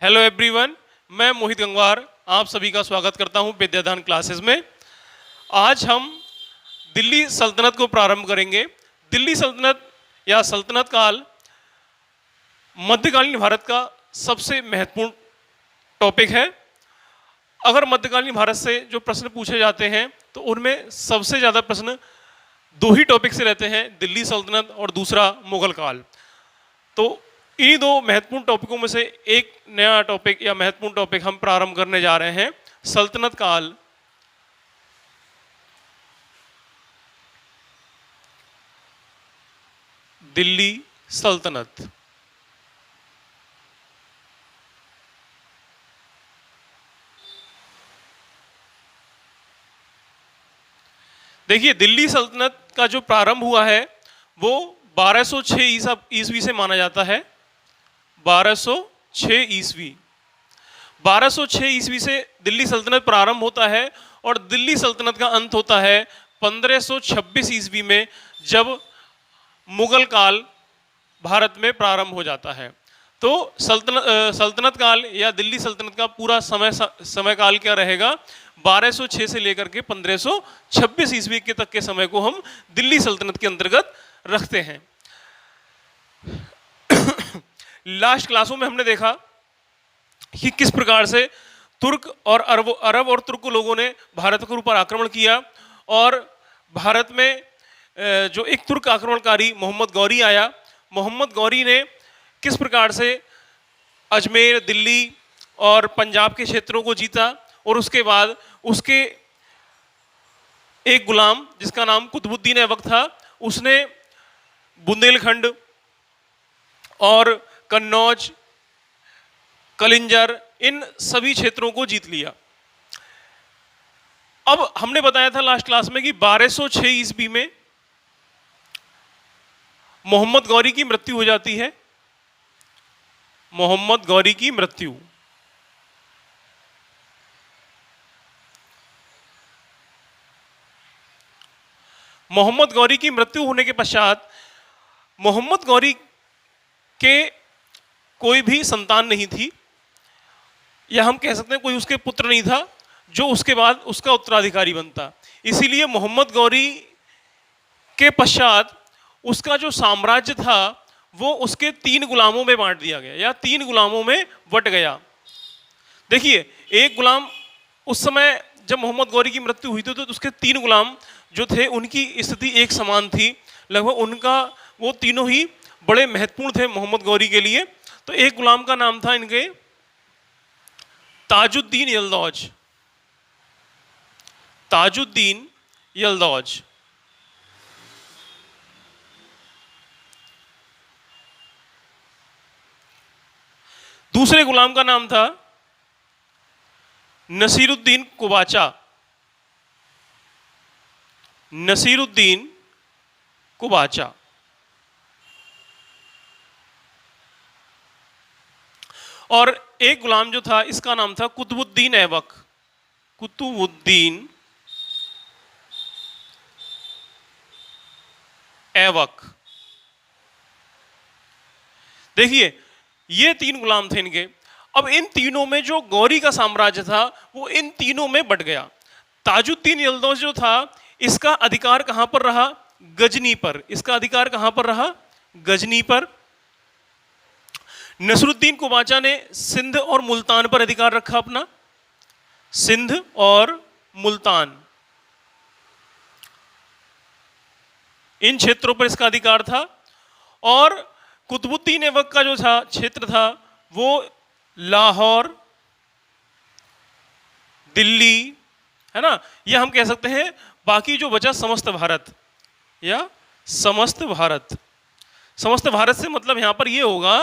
Hello everyone, मैं मोहित गंगवार आप सभी का स्वागत करता हूं विद्यादान क्लासेस में। आज हम दिल्ली सल्तनत को प्रारंभ करेंगे। दिल्ली सल्तनत या सल्तनत काल मध्यकालीन भारत का सबसे महत्वपूर्ण टॉपिक है। अगर मध्यकालीन भारत से जो प्रश्न पूछे जाते हैं तो उनमें सबसे ज़्यादा प्रश्न दो ही टॉपिक से रहते हैं, दिल्ली सल्तनत और दूसरा मुगल काल। तो इन्हीं दो महत्वपूर्ण टॉपिकों में से एक नया टॉपिक या महत्वपूर्ण टॉपिक हम प्रारंभ करने जा रहे हैं, सल्तनत काल। दिल्ली सल्तनत। देखिए, दिल्ली सल्तनत का जो प्रारंभ हुआ है वो 1206 ईस्वी से माना जाता है। 1206 ईस्वी 1206 ईस्वी से दिल्ली सल्तनत प्रारंभ होता है और दिल्ली सल्तनत का अंत होता है 1526 ईस्वी में, जब मुगल काल भारत में प्रारंभ हो जाता है। तो सल्तनत काल या दिल्ली सल्तनत का पूरा समय काल क्या रहेगा? 1206 से लेकर के 1526 ईस्वी के तक के समय को हम दिल्ली सल्तनत के अंतर्गत रखते हैं। लास्ट क्लासों में हमने देखा कि किस प्रकार से तुर्क और अरब और तुर्क लोगों ने भारत के ऊपर आक्रमण किया और भारत में जो एक तुर्क आक्रमणकारी मोहम्मद गौरी आया, मोहम्मद गौरी ने किस प्रकार से अजमेर, दिल्ली और पंजाब के क्षेत्रों को जीता और उसके बाद उसके एक गुलाम जिसका नाम कुतुबुद्दीन ऐबक था, उसने बुंदेलखंड और कन्नौज, कलिंजर, इन सभी क्षेत्रों को जीत लिया। अब हमने बताया था लास्ट क्लास में कि 1206 ईस्वी में मोहम्मद गौरी की मृत्यु हो जाती है। मोहम्मद गौरी की मृत्यु मोहम्मद गौरी की मृत्यु होने के पश्चात मोहम्मद गौरी के कोई भी संतान नहीं थी, या हम कह सकते हैं कोई उसके पुत्र नहीं था जो उसके बाद उसका उत्तराधिकारी बनता। इसीलिए मोहम्मद गौरी के पश्चात उसका जो साम्राज्य था वो उसके 3 गुलामों में बांट दिया गया या 3 गुलामों में बट गया। देखिए, एक गुलाम उस समय जब मोहम्मद गौरी की मृत्यु हुई थी तो उसके 3 गुलाम जो थे उनकी स्थिति एक समान थी, लगभग उनका वो तीनों ही बड़े महत्वपूर्ण थे मोहम्मद गौरी के लिए। तो एक गुलाम का नाम था इनके ताजुद्दीन यल्दौज। ताजुद्दीन यल्दौज। दूसरे गुलाम का नाम था नसीरुद्दीन कुबाचा। नसीरुद्दीन कुबाचा। और एक गुलाम जो था इसका नाम था कुतुबुद्दीन ऐबक। कुतुबुद्दीन ऐबक। देखिए, ये 3 गुलाम थे इनके। अब इन तीनों में जो गौरी का साम्राज्य था वो इन तीनों में बट गया। ताजुद्दीन यल्दौज जो था इसका अधिकार कहां पर रहा? गजनी पर। इसका अधिकार कहां पर रहा? गजनी पर। नसरुद्दीन कुबाचा ने सिंध और मुल्तान पर अधिकार रखा अपना। सिंध और मुल्तान, इन क्षेत्रों पर इसका अधिकार था। और कुतुबुद्दीन ऐबक का जो था क्षेत्र था वो लाहौर, दिल्ली, है ना, यह हम कह सकते हैं। बाकी जो बचा समस्त भारत या समस्त भारत। समस्त भारत से मतलब यहां पर यह होगा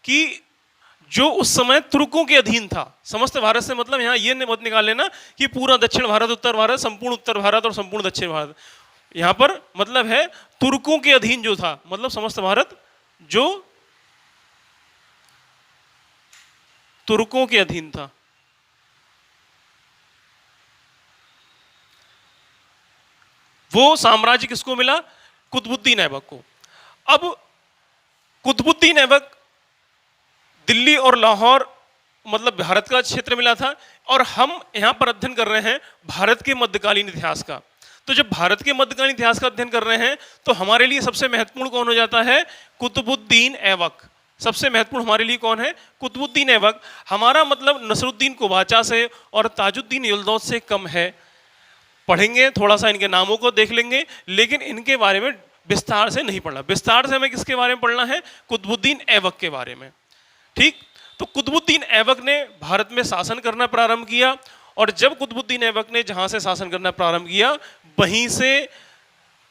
कि जो उस समय तुर्कों के अधीन था। समस्त भारत से मतलब यहां यह मत निकाल लेना कि पूरा दक्षिण भारत, उत्तर भारत, संपूर्ण उत्तर भारत और संपूर्ण दक्षिण भारत। यहां पर मतलब है तुर्कों के अधीन जो था, मतलब समस्त भारत जो तुर्कों के अधीन था। वो साम्राज्य किसको मिला? कुतुबुद्दीन ऐबक को। अब कुतुबुद्दीन ऐबक दिल्ली और लाहौर मतलब भारत का क्षेत्र मिला था, और हम यहाँ पर अध्ययन कर रहे हैं भारत के मध्यकालीन इतिहास का। तो जब भारत के मध्यकालीन इतिहास का अध्ययन कर रहे हैं तो हमारे लिए सबसे महत्वपूर्ण कौन हो जाता है? कुतुबुद्दीन ऐबक। सबसे महत्वपूर्ण हमारे लिए कौन है? कुतुबुद्दीन ऐबक। हमारा मतलब नसरुद्दीन कुबाचा से और ताजुद्दीन यलदौद से कम है। पढ़ेंगे, थोड़ा सा इनके नामों को देख लेंगे, लेकिन इनके बारे में विस्तार से नहीं पढ़ना। विस्तार से हमें किसके बारे में पढ़ना है? कुतुबुद्दीन ऐबक के बारे में। ठीक, तो कुतुबुद्दीन ऐबक ने भारत में शासन करना प्रारंभ किया, और जब कुतुबुद्दीन ऐबक ने जहां से शासन करना प्रारंभ किया, वहीं से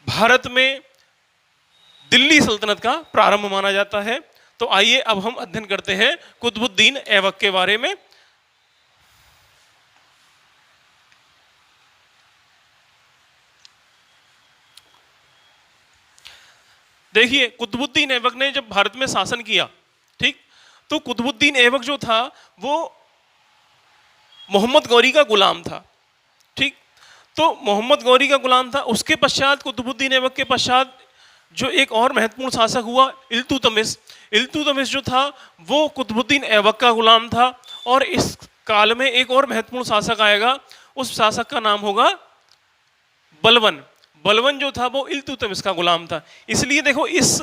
भारत में दिल्ली सल्तनत का प्रारंभ माना जाता है। तो आइए अब हम अध्ययन करते हैं कुतुबुद्दीन ऐबक के बारे में। देखिए, कुतुबुद्दीन ऐबक ने जब भारत में शासन किया, ठीक, तो कुतुबुद्दीन ऐबक जो था वो मोहम्मद गौरी का गुलाम था। ठीक, तो मोहम्मद गौरी का गुलाम था। उसके पश्चात कुतुबुद्दीन ऐबक के पश्चात जो एक और महत्वपूर्ण शासक हुआ, इल्तुतमिश। इल्तुतमिश जो था वो कुतुबुद्दीन ऐबक का गुलाम था। और इस काल में एक और महत्वपूर्ण शासक आएगा, उस शासक का नाम होगा बलबन। बलबन जो था वो इल्तुतमिश का गुलाम था। इसलिए देखो, इस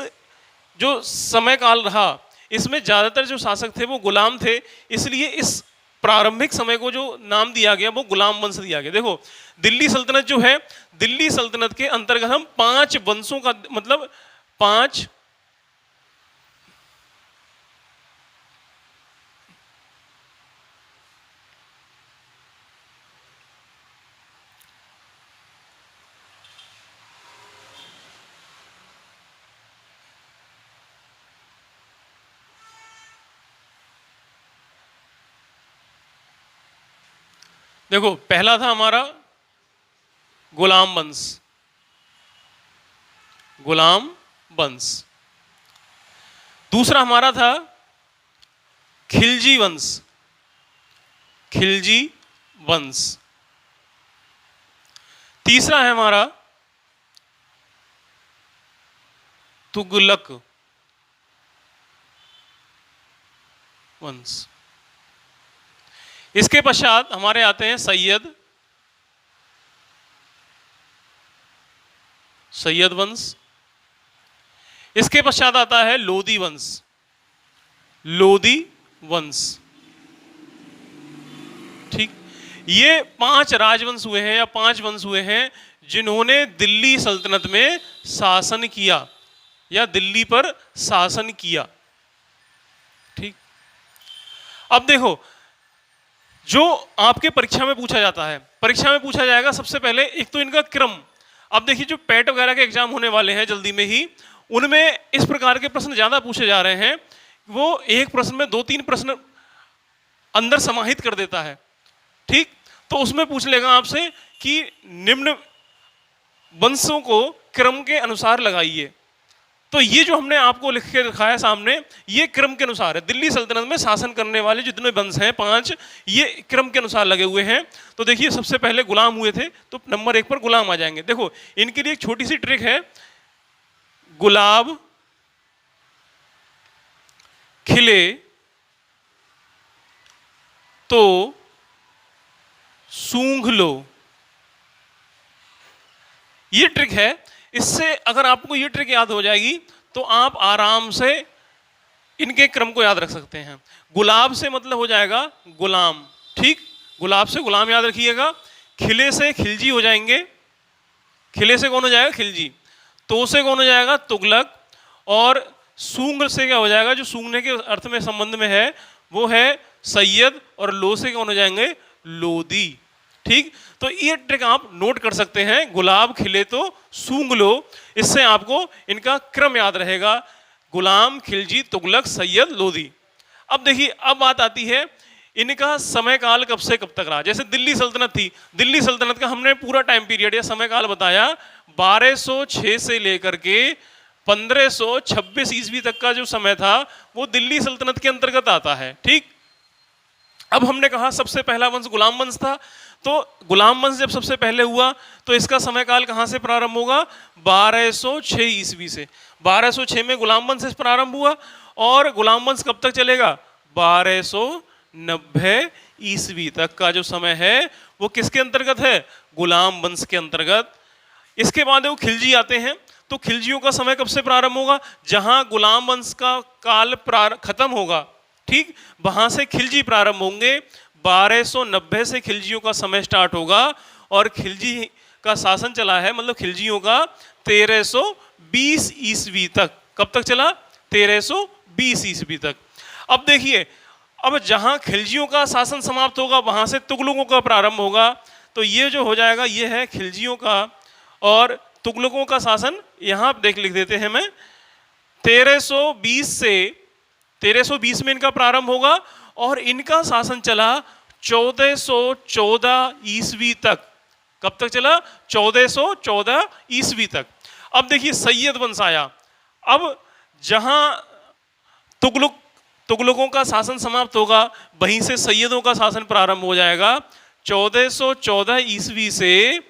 जो समय काल रहा, इसमें ज़्यादातर जो शासक थे वो गुलाम थे। इसलिए इस प्रारंभिक समय को जो नाम दिया गया वो गुलाम वंश दिया गया। देखो, दिल्ली सल्तनत जो है, दिल्ली सल्तनत के अंतर्गत हम 5 वंशों का मतलब 5 देखो, पहला था हमारा गुलाम वंश, गुलाम वंश। दूसरा हमारा था खिलजी वंश, खिलजी वंश। तीसरा है हमारा तुगलक वंश। इसके पश्चात हमारे आते हैं सैयद, सैयद वंश। इसके पश्चात आता है लोदी वंश, लोदी वंश। ठीक, ये 5 राजवंश हुए हैं या 5 वंश हुए हैं जिन्होंने दिल्ली सल्तनत में शासन किया या दिल्ली पर शासन किया। ठीक, अब देखो, जो आपके परीक्षा में पूछा जाता है, परीक्षा में पूछा जाएगा सबसे पहले एक तो इनका क्रम। अब देखिए, जो पेट वगैरह के एग्जाम होने वाले हैं जल्दी में ही, उनमें इस प्रकार के प्रश्न ज्यादा पूछे जा रहे हैं। वो एक प्रश्न में 2-3 प्रश्न अंदर समाहित कर देता है। ठीक, तो उसमें पूछ लेगा आपसे कि निम्न वंशों को क्रम के अनुसार लगाइए। तो ये जो हमने आपको लिख के दिखाया सामने, ये क्रम के अनुसार है। दिल्ली सल्तनत में शासन करने वाले जितने वंश हैं 5, ये क्रम के अनुसार लगे हुए हैं। तो देखिए, सबसे पहले गुलाम हुए थे, तो नंबर 1 पर गुलाम आ जाएंगे। देखो, इनके लिए एक छोटी सी ट्रिक है। गुलाब खिले तो सूंघ लो, ये ट्रिक है। इससे अगर आपको ये ट्रिक याद हो जाएगी तो आप आराम से इनके क्रम को याद रख सकते हैं। गुलाब से मतलब हो जाएगा गुलाम। ठीक, गुलाब से गुलाम याद रखिएगा। खिले से खिलजी हो जाएंगे, खिले से कौन हो जाएगा? खिलजी। तो से कौन हो जाएगा? तुगलक। और सूंघ से क्या हो जाएगा? जो सूंघने के अर्थ में संबंध में है वो है सैयद। और लो से कौन हो जाएंगे? लोदी। ठीक, तो ये ट्रिक आप नोट कर सकते हैं, गुलाब खिले तो सूंघ लो। इससे आपको इनका क्रम याद रहेगा, गुलाम, खिलजी, तुगलक, सैयद, लोदी। अब देखिए, अब बात आती है इनका समय काल कब से कब तक रहा। जैसे दिल्ली सल्तनत थी, दिल्ली सल्तनत का हमने पूरा टाइम पीरियड या समय काल बताया, 1206 से लेकर के 1526 ईस्वी तक का जो समय था वो दिल्ली सल्तनत के अंतर्गत आता है। ठीक, अब हमने कहा सबसे पहला वंश गुलाम वंश था। तो गुलाम वंश जब सबसे पहले हुआ तो इसका समय काल कहां से प्रारंभ होगा? 1206 ईस्वी से। 1206 में गुलाम वंश प्रारंभ हुआ और गुलाम वंश कब तक चलेगा? 1209 990 ईस्वी तक का जो समय है वो किसके अंतर्गत है? गुलाम वंश के अंतर्गत। इसके बाद वो खिलजी आते हैं, तो खिलजियों का समय कब से प्रारंभ होगा? जहां गुलाम वंश का काल खत्म होगा, ठीक, वहां से खिलजी प्रारंभ होंगे। 1290 से खिलजियों का समय स्टार्ट होगा और खिलजी का शासन चला है, मतलब खिलजियों का 1320 ईस्वी तक। कब तक चला? 1320 ईस्वी तक। अब देखिए, अब जहां खिलजियों का शासन समाप्त होगा वहां से तुगलकों का प्रारंभ होगा। तो ये जो हो जाएगा ये है खिलजियों का और तुगलकों का शासन। यहां लिख देते हैं मैं 1320 में इनका प्रारंभ होगा और इनका शासन चला 1414 ईस्वी तक। कब तक चला? 1414 ईस्वी तक। अब देखिए सैयद वंश आया। अब जहां तुगलकों का शासन समाप्त होगा वहीं से सैयदों का शासन प्रारंभ हो जाएगा। 1414 ईस्वी से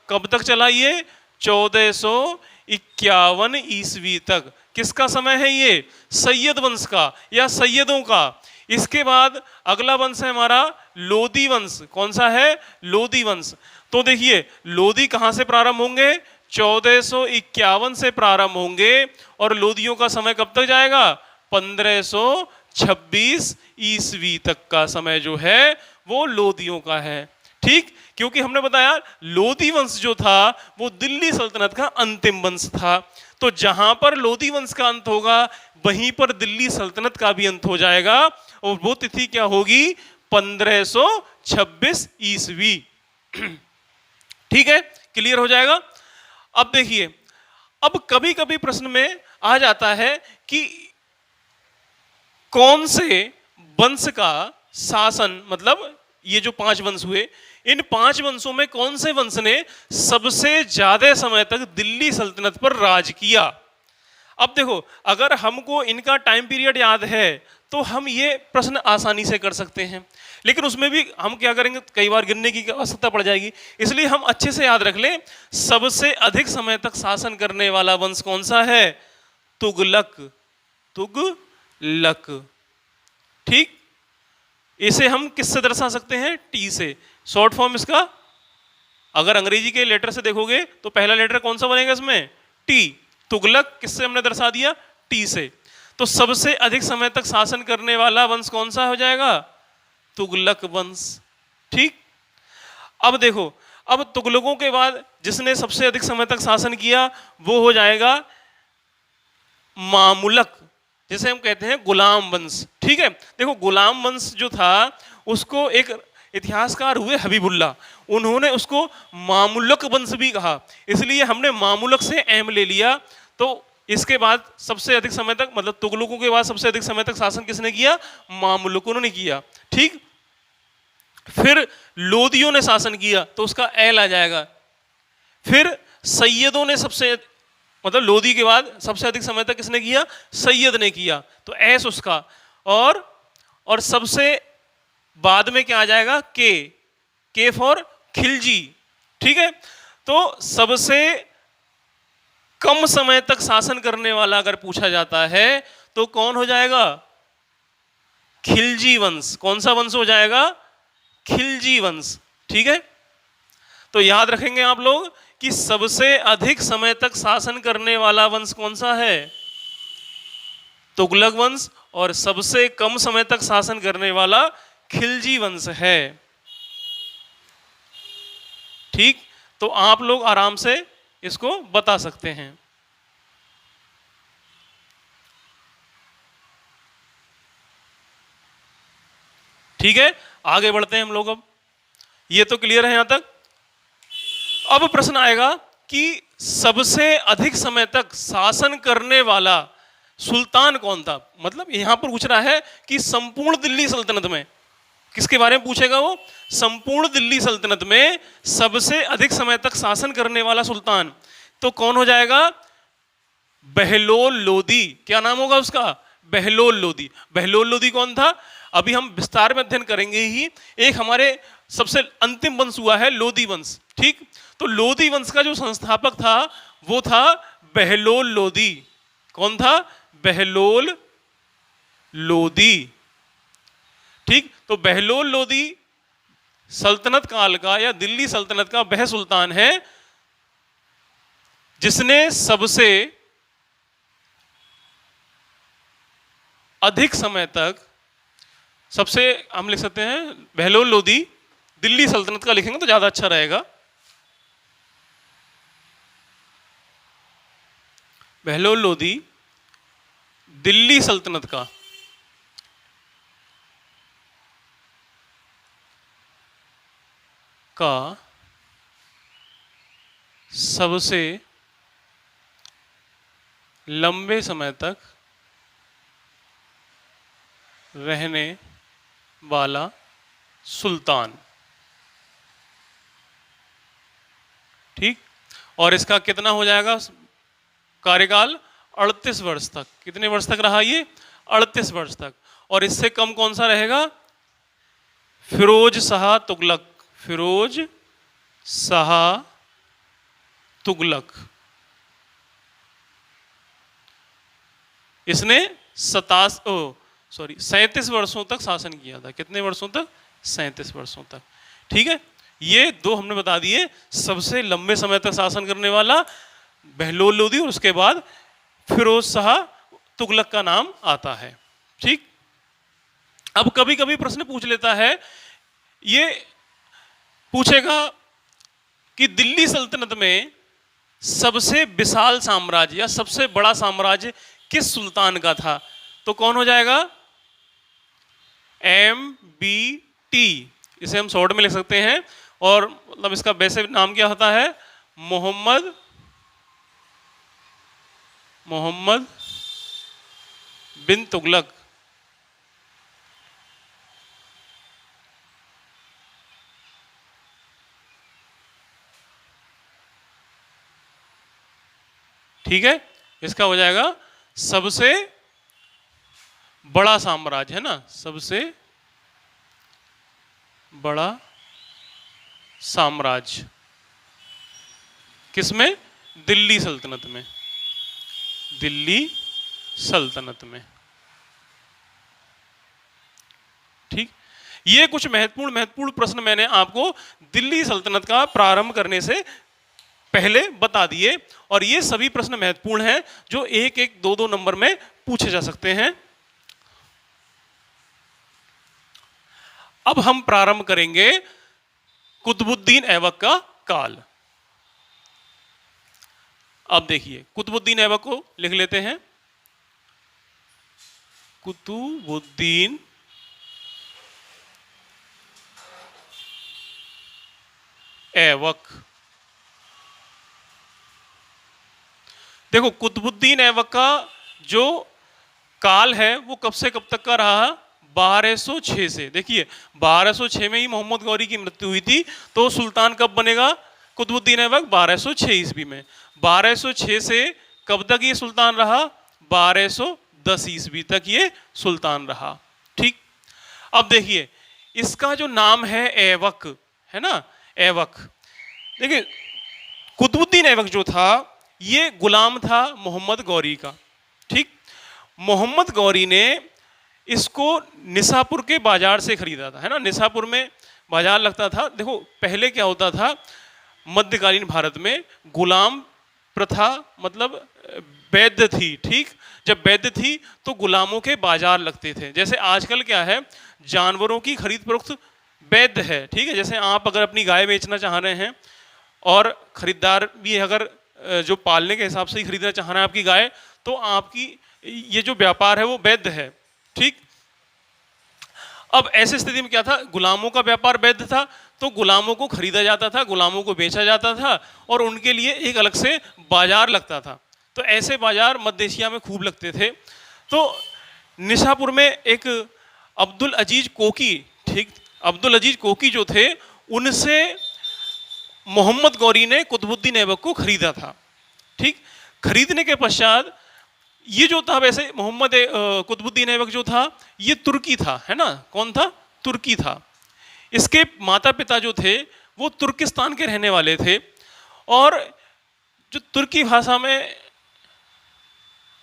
कब तक चला? ये 1451 ईस्वी तक। किसका समय है ये? सैयद वंश का या सैयदों का। इसके बाद अगला वंश है हमारा लोदी वंश। कौन सा है? लोदी वंश। तो देखिए लोदी कहां से प्रारंभ होंगे? 1451 से प्रारंभ होंगे और लोदियों का समय कब तक जाएगा? 1526 ईस्वी तक का समय जो है वो लोदियों का है, ठीक। क्योंकि हमने बताया लोदी वंश जो था वो दिल्ली सल्तनत का अंतिम वंश था। तो जहां पर लोदी वंश का अंत होगा वहीं पर दिल्ली सल्तनत का भी अंत हो जाएगा और वो तिथि क्या होगी? 1526 ईस्वी। ठीक है, क्लियर हो जाएगा। अब देखिए, अब कभी कभी प्रश्न में आ जाता है कि कौन से वंश का शासन, मतलब ये जो 5 वंश हुए, इन 5 वंशों में कौन से वंश ने सबसे ज्यादा समय तक दिल्ली सल्तनत पर राज किया? अब देखो, अगर हमको इनका टाइम पीरियड याद है तो हम ये प्रश्न आसानी से कर सकते हैं, लेकिन उसमें भी हम क्या करेंगे, कई बार गिनने की आवश्यकता पड़ जाएगी। इसलिए हम अच्छे से याद रख लें, सबसे अधिक समय तक शासन करने वाला वंश कौन सा है? तुगलक। तुगलक, ठीक। इसे हम किससे दर्शा सकते हैं? टी से। शॉर्ट फॉर्म इसका अगर अंग्रेजी के लेटर से देखोगे तो पहला लेटर कौन सा बनेगा इसमें? टी। तुगलक किससे हमने दर्शा दिया? टी से। तो सबसे अधिक समय तक शासन करने वाला वंश कौन सा हो जाएगा? तुगलक वंश, ठीक। अब देखो, अब तुगलकों के बाद जिसने सबसे अधिक समय तक शासन किया वो हो जाएगा मामुलक, जिसे हम कहते हैं गुलाम वंश, ठीक है। देखो, गुलाम वंश जो था उसको एक इतिहासकार हुए हबीबुल्ला, उन्होंने उसको मामुलक वंश भी कहा, इसलिए हमने मामुलक से एम ले लिया। तो इसके बाद सबसे अधिक समय तक, मतलब तुगलकों के बाद सबसे अधिक समय तक शासन किसने किया? मामुलकों ने किया, ठीक। फिर लोदियों ने शासन किया तो उसका एल आ जाएगा। फिर सैयदों ने सबसे, मतलब लोदी के बाद सबसे अधिक समय तक किसने किया? सैयद ने किया, तो एस उसका। और सबसे बाद में क्या आ जाएगा? के फॉर खिलजी, ठीक है। तो सबसे कम समय तक शासन करने वाला अगर पूछा जाता है तो कौन हो जाएगा? खिलजी वंश। कौन सा वंश हो जाएगा? खिलजी वंश, ठीक है। तो याद रखेंगे आप लोग कि सबसे अधिक समय तक शासन करने वाला वंश कौन सा है? तुगलक वंश। और सबसे कम समय तक शासन करने वाला खिलजी वंश है, ठीक। तो आप लोग आराम से इसको बता सकते हैं। ठीक है, आगे बढ़ते हैं हम लोग। अब ये तो क्लियर है यहां तक। अब प्रश्न आएगा कि सबसे अधिक समय तक शासन करने वाला सुल्तान कौन था? मतलब यहां पर पूछ रहा है कि संपूर्ण दिल्ली सल्तनत में किसके बारे में पूछेगा? वो संपूर्ण दिल्ली सल्तनत में सबसे अधिक समय तक शासन करने वाला सुल्तान, तो कौन हो जाएगा? बहलोल लोदी। क्या नाम होगा उसका? बहलोल लोदी। बहलोल लोदी कौन था? अभी हम विस्तार में अध्ययन करेंगे ही। एक हमारे सबसे अंतिम वंश हुआ है लोदी वंश, ठीक। तो लोदी वंश का जो संस्थापक था वो था बहलोल लोदी। कौन था? बहलोल लोदी, ठीक, तो बहलोल लोदी सल्तनत काल का या दिल्ली सल्तनत का वह सुल्तान है जिसने सबसे अधिक समय तक, सबसे हम लिख सकते हैं बहलोल लोदी दिल्ली सल्तनत का, लिखेंगे तो ज्यादा अच्छा रहेगा। बहलोल लोदी दिल्ली सल्तनत का सबसे लंबे समय तक रहने वाला सुल्तान। ठीक, और इसका कितना हो जाएगा कार्यकाल? 38 वर्ष तक। कितने वर्ष तक रहा ये? 38 वर्ष तक। और इससे कम कौन सा रहेगा? फिरोज शाह तुगलक। फिरोज शाह तुगलक, इसने 37 वर्षों तक शासन किया था। कितने वर्षों तक? 37 वर्षों तक। ठीक है, ये दो हमने बता दिए। सबसे लंबे समय तक शासन करने वाला बहलोल लोदी और उसके बाद फिरोज शाह तुगलक का नाम आता है। ठीक, अब कभी कभी प्रश्न पूछ लेता है, ये पूछेगा कि दिल्ली सल्तनत में सबसे विशाल साम्राज्य या सबसे बड़ा साम्राज्य किस सुल्तान का था? तो कौन हो जाएगा? MBT। इसे हम शॉर्ट में लिख सकते हैं, और मतलब इसका वैसे नाम क्या होता है? मोहम्मद बिन तुगलक। ठीक है, इसका हो जाएगा सबसे बड़ा साम्राज्य, है ना, सबसे बड़ा साम्राज्य किसमें? दिल्ली सल्तनत में। दिल्ली सल्तनत में। ठीक, ये कुछ महत्वपूर्ण प्रश्न मैंने आपको दिल्ली सल्तनत का प्रारंभ करने से पहले बता दिए, और ये सभी प्रश्न महत्वपूर्ण हैं जो एक एक दो दो नंबर में पूछे जा सकते हैं। अब हम प्रारंभ करेंगे कुतुबुद्दीन ऐबक का काल। अब देखिए, कुतुबुद्दीन ऐबक को लिख लेते हैं। कुतुबुद्दीन ऐबक। देखो, कुतुबुद्दीन ऐबक का जो काल है वो कब से कब तक का रहा? 1206 से। देखिए, 1206 में ही मोहम्मद गौरी की मृत्यु हुई थी, तो सुल्तान कब बनेगा कुतुबुद्दीन ऐबक? 1206 ईस्वी में। 1206 से कब तक ये सुल्तान रहा? 1210 ईस्वी तक ये सुल्तान रहा। ठीक, अब देखिए, इसका जो नाम है ऐबक, है ना, ऐबक। देखिए, कुतुबुद्दीन ऐबक जो था ये गुलाम था मोहम्मद गौरी का। ठीक, मोहम्मद गौरी ने इसको निसापुर के बाजार से खरीदा था, है ना। निसापुर में बाजार लगता था। देखो, पहले क्या होता था, मध्यकालीन भारत में गुलाम प्रथा मतलब वैद्य थी। ठीक, जब वैद्य थी तो गुलामों के बाजार लगते थे। जैसे आजकल क्या है, जानवरों की खरीद फरोख्त वैद्य है। ठीक है, जैसे आप अगर अपनी गाय बेचना चाह रहे हैं और खरीदार भी अगर जो पालने के हिसाब से ही खरीदना चाह रहा है आपकी गाय, तो आपकी ये जो व्यापार है वो वैद्य है। ठीक, अब ऐसी स्थिति में क्या था, गुलामों का व्यापार वैद्य था, तो गुलामों को खरीदा जाता था, गुलामों को बेचा जाता था, और उनके लिए एक अलग से बाजार लगता था। तो ऐसे बाजार मध्य एशिया में खूब लगते थे। तो निशापुर में एक अब्दुल अजीज कोकी, ठीक, अब्दुल अजीज कोकी जो थे, उनसे मोहम्मद गौरी ने कुतुबुद्दीन ऐबक को खरीदा था। ठीक, खरीदने के पश्चात ये जो था, वैसे मोहम्मद कुतुबुद्दीन ऐबक जो था ये तुर्की था, है ना। कौन था? तुर्की था। इसके माता पिता जो थे वो तुर्किस्तान के रहने वाले थे, और जो तुर्की भाषा में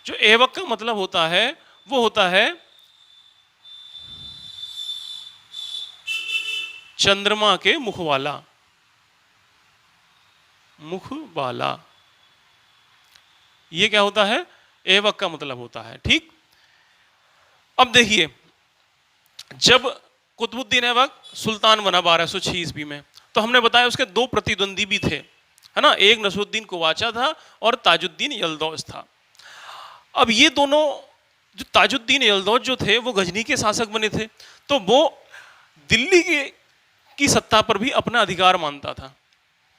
जो ऐबक का मतलब होता है वो होता है चंद्रमा के मुख वाला, मुख वाला, ये क्या होता है? ऐबक का मतलब होता है। ठीक, अब देखिए, जब कुतुबुद्दीन ऐबक सुल्तान बना 1206 ईस्वी में, तो हमने बताया उसके दो प्रतिद्वंदी भी थे, है ना, एक नसरुद्दीन कुवाचा था और ताजुद्दीन यल्दौज था। अब ये दोनों, जो ताजुद्दीन यल्दौज जो थे वो गजनी के शासक बने थे, तो वो दिल्ली की सत्ता पर भी अपना अधिकार मानता था।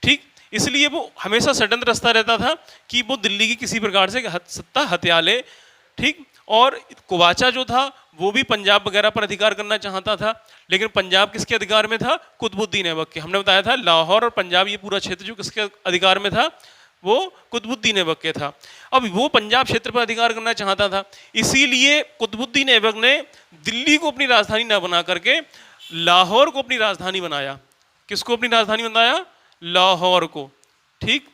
ठीक, इसलिए वो हमेशा षड्यंत्र रचता रहता था कि वो दिल्ली की किसी प्रकार से सत्ता हत्या ले। ठीक, और कुवाचा जो था वो भी पंजाब वगैरह पर अधिकार करना चाहता था, लेकिन पंजाब किसके अधिकार में था? कुतुबुद्दीन ऐबक के। हमने बताया था लाहौर और पंजाब, ये पूरा क्षेत्र जो किसके अधिकार में था? वो कुतुबुद्दीन ऐबक के था। अब वो पंजाब क्षेत्र पर अधिकार करना चाहता था, इसीलिए कुतुबुद्दीन ऐबक ने दिल्ली को अपनी राजधानी न बना करके लाहौर को अपनी राजधानी बनाया। किसको अपनी राजधानी बनाया? लाहौर को। ठीक,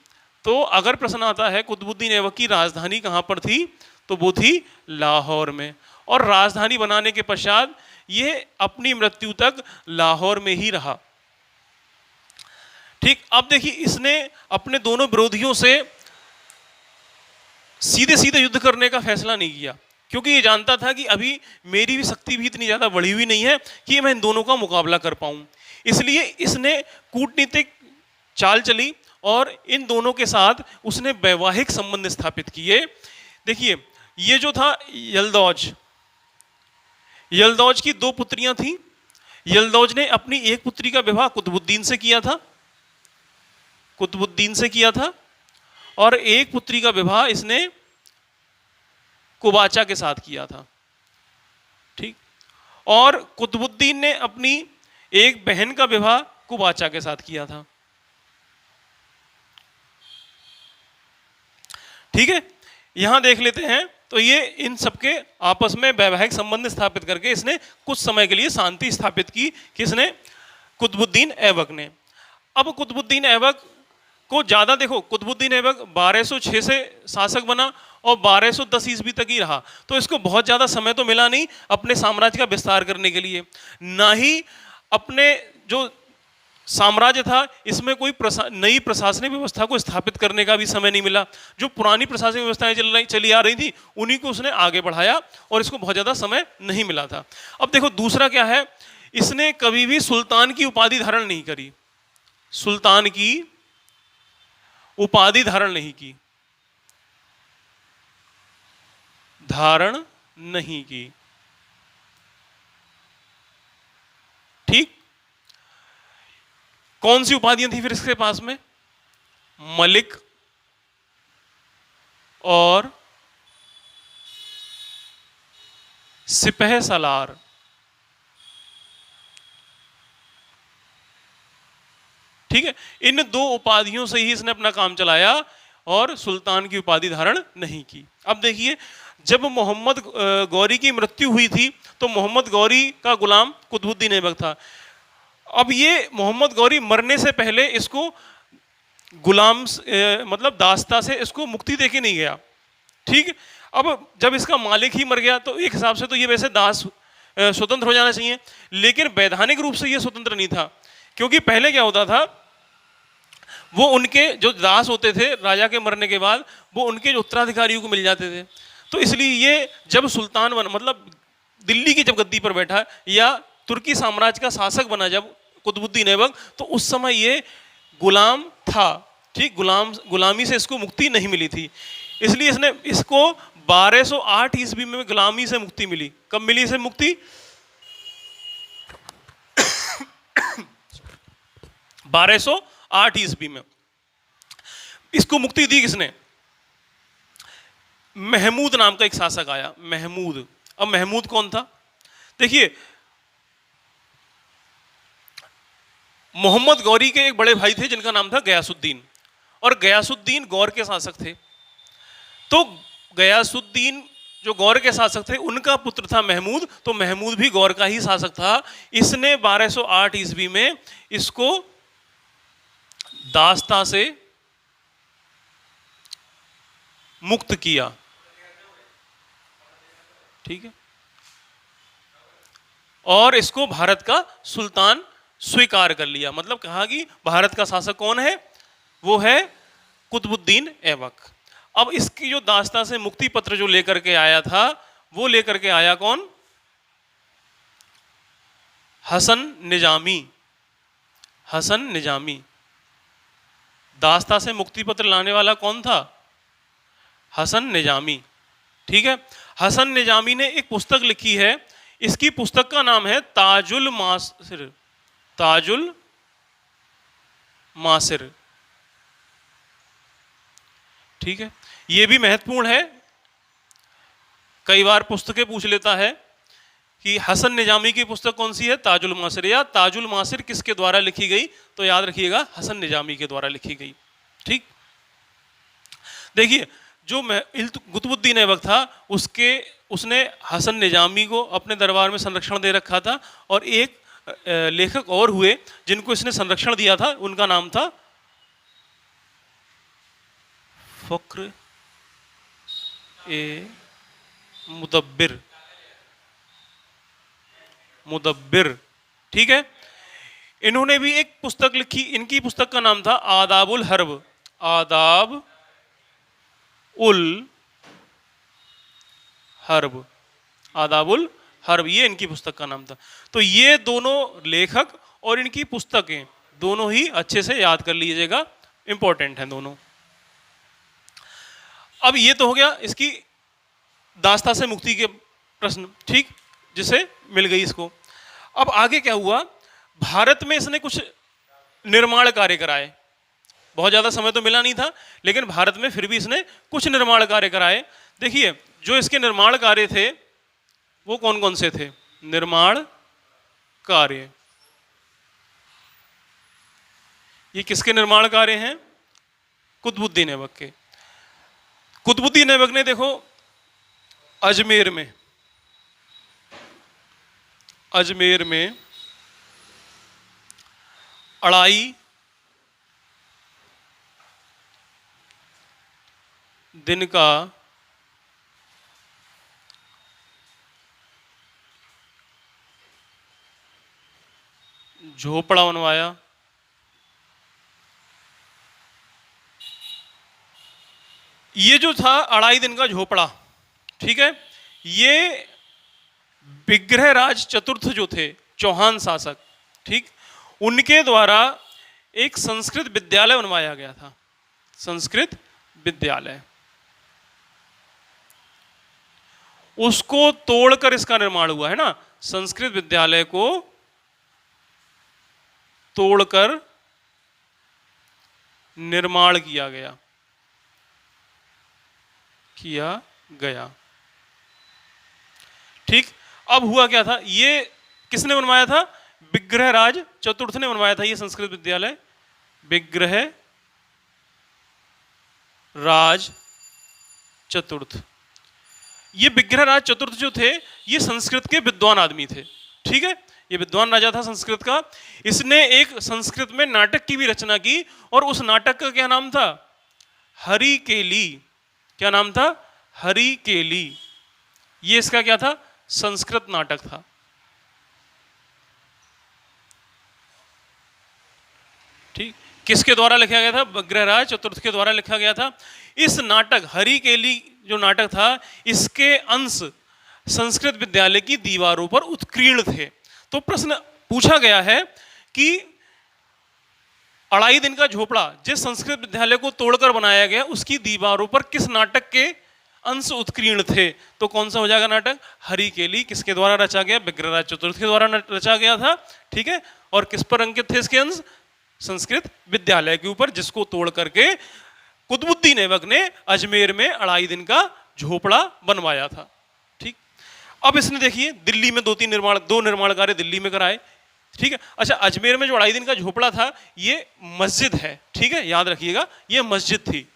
तो अगर प्रश्न आता है कुतुबुद्दीन ऐबक की राजधानी कहाँ पर थी, तो वो थी लाहौर में, और राजधानी बनाने के पश्चात ये अपनी मृत्यु तक लाहौर में ही रहा। ठीक, अब देखिए, इसने अपने दोनों विरोधियों से सीधे सीधे युद्ध करने का फैसला नहीं किया, क्योंकि ये जानता था कि अभी मेरी भी शक्ति भी इतनी ज्यादा बढ़ी हुई नहीं है कि मैं इन दोनों का मुकाबला कर पाऊं। इसलिए इसने कूटनीतिक चाल चली और इन दोनों के साथ उसने वैवाहिक संबंध स्थापित किए। देखिए, ये जो था यल्दौज, यल्दौज की दो पुत्रियां थीं। यल्दौज ने अपनी एक पुत्री का विवाह कुतुबुद्दीन से किया था, कुतुबुद्दीन से किया था, और एक पुत्री का विवाह इसने कुवाचा के साथ किया था। ठीक, और कुतुबुद्दीन ने अपनी एक बहन का विवाह कुवाचा के साथ किया था। ठीक है, यहां देख लेते हैं, तो ये इन सबके आपस में वैवाहिक संबंध स्थापित करके इसने कुछ समय के लिए शांति स्थापित की। किसने? कुतुबुद्दीन ऐबक ने। अब कुतुबुद्दीन ऐबक को ज्यादा देखो, कुतुबुद्दीन ऐबक 1206 से शासक बना और 1210 ईस्वी तक ही रहा, तो इसको बहुत ज्यादा समय तो मिला नहीं अपने साम्राज्य का विस्तार करने के लिए, ना ही अपने जो साम्राज्य था इसमें कोई नई प्रशासनिक व्यवस्था को स्थापित करने का भी समय नहीं मिला। जो पुरानी प्रशासनिक व्यवस्थाएं चली आ रही थी उन्हीं को उसने आगे बढ़ाया और इसको बहुत ज़्यादा समय नहीं मिला था। अब देखो, दूसरा क्या है, इसने कभी भी सुल्तान की उपाधि धारण नहीं करी, सुल्तान की उपाधि धारण नहीं की, धारण नहीं की। ठीक, कौन सी उपाधियां थी फिर इसके पास में? मलिक और सिपह सलार। ठीक है, इन दो उपाधियों से ही इसने अपना काम चलाया और सुल्तान की उपाधि धारण नहीं की। अब देखिए, जब मोहम्मद गौरी की मृत्यु हुई थी तो मोहम्मद गौरी का गुलाम कुतुबुद्दीन ऐबक था। अब ये मोहम्मद गौरी मरने से पहले इसको गुलाम मतलब दास्ता से इसको मुक्ति देके नहीं गया। ठीक, अब जब इसका मालिक ही मर गया तो एक हिसाब से तो ये वैसे दास स्वतंत्र हो जाना चाहिए, लेकिन वैधानिक रूप से ये स्वतंत्र नहीं था, क्योंकि पहले क्या होता था, वो उनके जो दास होते थे राजा के मरने के बाद वो उनके जो उत्तराधिकारियों को मिल जाते थे। तो इसलिए ये जब सुल्तान बना, मतलब दिल्ली की जब गद्दी पर बैठा या तुर्की साम्राज्य का शासक बना जब कुतुबुद्दीन ऐबक, तो उस समय ये गुलाम था। ठीक, गुलामी से इसको मुक्ति नहीं मिली थी, इसलिए इसने इसको 1208 ईस्वी में गुलामी से मुक्ति मिली। कब मिली इसे मुक्ति? 1208 ईस्वी में इसको मुक्ति दी किसने? महमूद नाम का एक शासक आया, महमूद। अब महमूद कौन था? देखिए, मोहम्मद गौरी के एक बड़े भाई थे जिनका नाम था गयासुद्दीन, और गयासुद्दीन गौर के शासक थे। तो गयासुद्दीन जो गौर के शासक थे उनका पुत्र था महमूद, तो महमूद भी गौर का ही शासक था। इसने 1208 ईस्वी में इसको दास्ता से मुक्त किया। ठीक है, और इसको भारत का सुल्तान स्वीकार कर लिया, मतलब कहा कि भारत का शासक कौन है, वो है कुतुबुद्दीन ऐबक। अब इसकी जो दास्तां से मुक्ति पत्र जो लेकर के आया था, वो लेकर के आया कौन, हसन निजामी। हसन निजामी। दास्तां से मुक्ति पत्र लाने वाला कौन था, हसन निजामी। ठीक है, हसन निजामी ने एक पुस्तक लिखी है, इसकी पुस्तक का नाम है ताजुल मासिर। ताजुल मासिर। ठीक है, यह भी महत्वपूर्ण है, कई बार पुस्तकें पूछ लेता है कि हसन निजामी की पुस्तक कौन सी है, ताजुल मासिर। या ताजुल मासिर किसके द्वारा लिखी गई, तो याद रखिएगा हसन निजामी के द्वारा लिखी गई। ठीक, देखिए जो कुतुबुद्दीन ऐबक था, उसने हसन निजामी को अपने दरबार में संरक्षण दे रखा था, और एक लेखक और हुए जिनको इसने संरक्षण दिया था, उनका नाम था फक्र ए मुदब्बिर। मुदब्बिर। ठीक है, इन्होंने भी एक पुस्तक लिखी, इनकी पुस्तक का नाम था आदाबुल हर्ब। आदाब उल हर्ब। आदाबुल हर्ब, ये इनकी पुस्तक का नाम था। तो ये दोनों लेखक और इनकी पुस्तकें दोनों ही अच्छे से याद कर लीजिएगा, इंपॉर्टेंट हैं दोनों। अब ये तो हो गया इसकी दास्तां से मुक्ति के प्रश्न, ठीक, जिसे मिल गई इसको। अब आगे क्या हुआ, भारत में इसने कुछ निर्माण कार्य कराए। बहुत ज़्यादा समय तो मिला नहीं था, लेकिन भारत में फिर भी इसने कुछ निर्माण कार्य कराए। देखिए जो इसके निर्माण कार्य थे वो कौन कौन से थे, निर्माण कार्य। ये किसके निर्माण कार्य हैं, कुतुबुद्दीन ऐबक के। कुतुबुद्दीन ऐबक ने देखो अजमेर में अढ़ाई दिन का झोपड़ा बनवाया। ये जो था अढ़ाई दिन का झोपड़ा, ठीक है, ये विग्रहराज चतुर्थ जो थे चौहान शासक, ठीक, उनके द्वारा एक संस्कृत विद्यालय बनवाया गया था। संस्कृत विद्यालय, उसको तोड़कर इसका निर्माण हुआ है ना। संस्कृत विद्यालय को तोड़कर निर्माण किया गया। ठीक, अब हुआ क्या था, ये किसने बनवाया था, विग्रहराज चतुर्थ ने बनवाया था ये संस्कृत विद्यालय। विग्रहराज चतुर्थ, ये विग्रहराज चतुर्थ जो थे ये संस्कृत के विद्वान आदमी थे। ठीक है, ये विद्वान राजा था संस्कृत का। इसने एक संस्कृत में नाटक की भी रचना की, और उस नाटक का क्या नाम था, हरिकेली। क्या नाम था, हरिकेली। ये इसका क्या था, संस्कृत नाटक था। ठीक, किसके द्वारा लिखा गया था, विग्रहराज चतुर्थ के द्वारा लिखा गया था। इस नाटक हरिकेली जो नाटक था, इसके अंश संस्कृत विद्यालय की दीवारों पर उत्कीर्ण थे। तो प्रश्न पूछा गया है कि अढ़ाई दिन का झोपड़ा जिस संस्कृत विद्यालय को तोड़कर बनाया गया, उसकी दीवारों पर किस नाटक के अंश उत्कीर्ण थे। तो कौन सा हो जाएगा नाटक, हरिकेली। किसके द्वारा रचा गया, विग्रहराज चतुर्थ के द्वारा रचा गया था। ठीक है, और किस पर अंकित थे इसके अंश, संस्कृत विद्यालय के ऊपर, जिसको तोड़ करके कुतुबुद्दीन ऐबक ने अजमेर में अढ़ाई दिन का झोपड़ा बनवाया था। ठीक, अब इसने देखिए दिल्ली में दो निर्माण कार्य दिल्ली में कराए। ठीक है, अच्छा, अजमेर में जो अढ़ाई दिन का झोपड़ा था ये मस्जिद है। ठीक है, याद रखिएगा ये मस्जिद थी।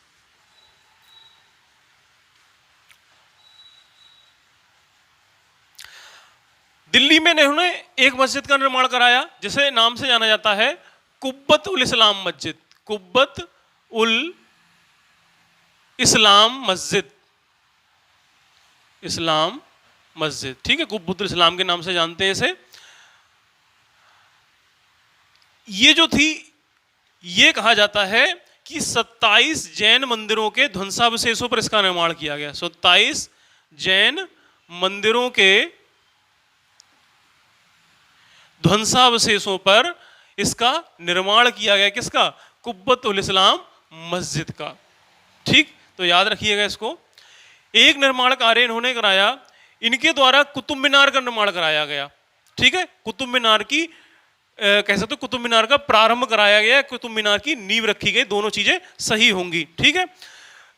दिल्ली में इन्होंने एक मस्जिद का निर्माण कराया जिसे नाम से जाना जाता है कुब्बत उल इस्लाम मस्जिद। कुब्बत उल इस्लाम मस्जिद, इस्लाम मस्जिद। ठीक है, कुब्बत उल इस्लाम के नाम से जानते हैं इसे। ये जो थी, ये कहा जाता है कि 27 जैन मंदिरों के ध्वंसावशेषों पर इसका निर्माण किया गया। 27 जैन मंदिरों के ध्वंसावशेषों पर इसका निर्माण किया गया। किसका? कुब्बतुल इस्लाम मस्जिद का। ठीक, तो याद रखिएगा इसको। एक निर्माण कार्य इन्होंने कराया, इनके द्वारा कुतुब मीनार का निर्माण कराया गया। ठीक है, कुतुब मीनार की कह सकते हो कुतुब मीनार का प्रारंभ कराया गया, कुतुब मीनार की नींव रखी गई। दोनों चीजें सही होंगी। ठीक है,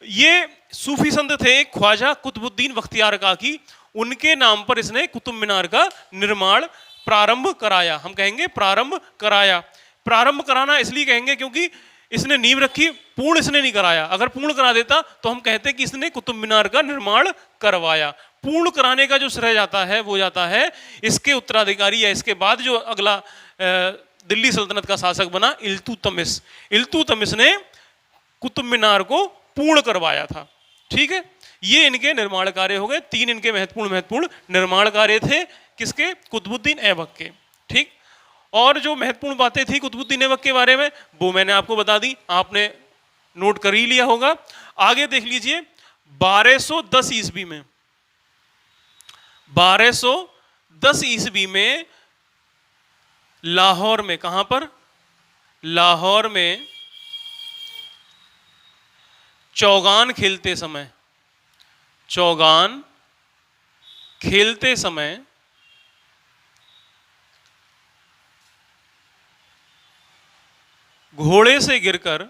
ये सूफी संत थे ख्वाजा कुतुबुद्दीन बख्तियार काकी, उनके नाम पर इसने कुतुब मीनार का निर्माण प्रारंभ कराया। हम कहेंगे प्रारंभ कराया। प्रारंभ कराना इसलिए कहेंगे क्योंकि इसने नींव रखी, पूर्ण इसने नहीं कराया। अगर पूर्ण करा देता तो हम कहते कि इसने कुतुब मीनार का निर्माण करवाया। पूर्ण कराने का जो श्रेय जाता है वो जाता है इसके उत्तराधिकारी या इसके बाद जो अगला दिल्ली सल्तनत का शासक बना, इल्तुतमिश। इल्तुतमिश ने कुतुब मीनार को पूर्ण करवाया था। ठीक है, ये इनके निर्माण कार्य हो गए। 3 इनके महत्वपूर्ण निर्माण कार्य थे। किसके? कुतुबुद्दीन ऐबक के। ठीक, और जो महत्वपूर्ण बातें थी कुतुबुद्दीन ऐबक के बारे में वो मैंने आपको बता दी, आपने नोट कर ही लिया होगा। आगे देख लीजिए, 1210 ईस्वी में 1210 ईस्वी में लाहौर में, कहां पर? लाहौर में चौगान खेलते समय घोड़े से गिरकर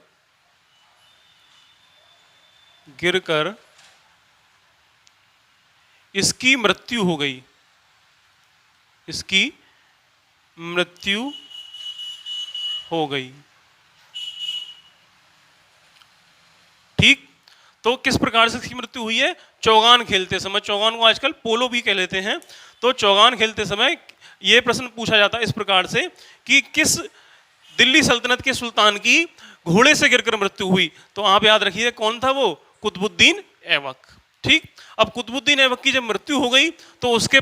इसकी मृत्यु हो गई। इसकी मृत्यु हो गई। ठीक, तो किस प्रकार से इसकी मृत्यु हुई है? चौगान खेलते समय। चौगान को आजकल पोलो भी कह लेते हैं। तो चौगान खेलते समय यह प्रश्न पूछा जाता है इस प्रकार से कि किस दिल्ली सल्तनत के सुल्तान की घोड़े से गिरकर मृत्यु हुई? तो आप याद रखिए कौन था वो? कुतुबुद्दीन ऐबक। ठीक, अब कुतुबुद्दीन ऐबक की जब मृत्यु हो गई तो उसके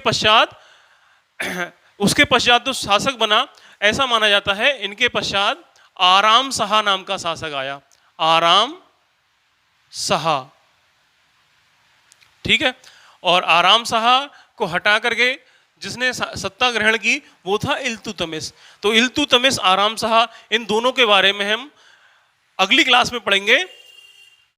पश्चात जो शासक बना, ऐसा माना जाता है इनके पश्चात आराम शाह नाम का शासक आया। आराम शाह। ठीक है, और आराम शाह को हटा करके जिसने सत्ता ग्रहण की वो था इल्तुतमिश। तो इल्तुतमिश, आराम शाह, इन दोनों के बारे में हम अगली क्लास में पढ़ेंगे।